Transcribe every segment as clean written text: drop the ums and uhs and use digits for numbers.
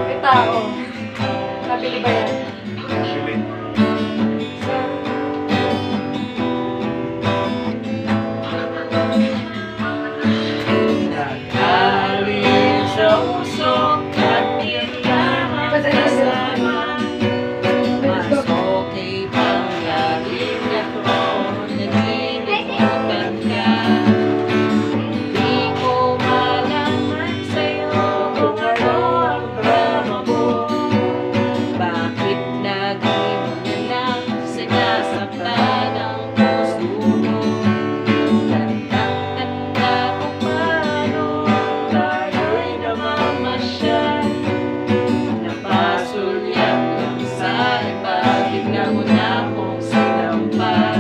May tao. Nabili ba yan? Bili. Nag-aalin sa usok at iyakan kasama. Mas okay pang laging ako nalilimutan ka. Di ko malaman sa'yo kung ano ang drama mo. Bakit lagi mo na lang sinasaktan ang puso mo? Tandang-tanda kung paano tayo'y namamasyal. Napasulyan lang sa iba, bigla mo na akong sinampal.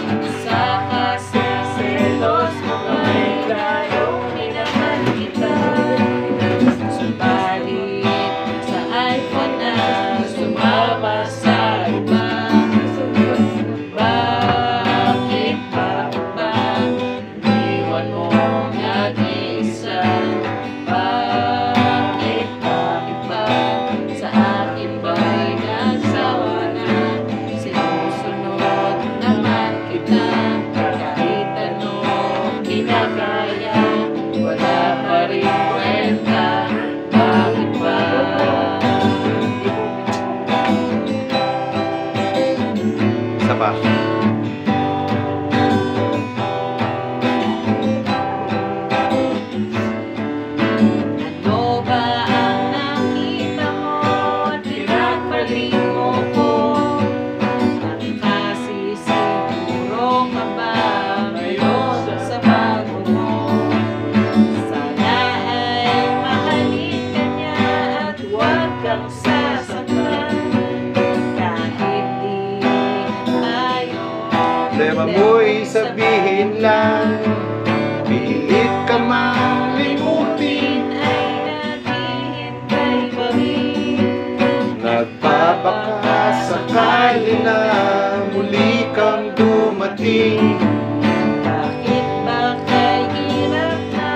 At sa kasiselos mo ay layong minahal kita. Subalit sa iPhone na sumama sa iba. Bakit ba iwan mo nag-iisa? Bakit ba sa akin ba'y nasawa na? Sinusunod naman kita kahit anong kinakaya. Wala pa rin kwenta. Bakit ba? Isa pa. Ano ba ang nakita mo at pinagpaling mo ko? Nakasisiguro ka ba ngayon sa bago mo? Sana ay mahalin ka niya at huwag kang sasaktan. Kahit di tayo Problema mo'y sabihin lang, pilit ka mang limutin. ay naghihintay pa rin. Nagpapaka sakali na muli kang dumating. Bakit ba kay hirap na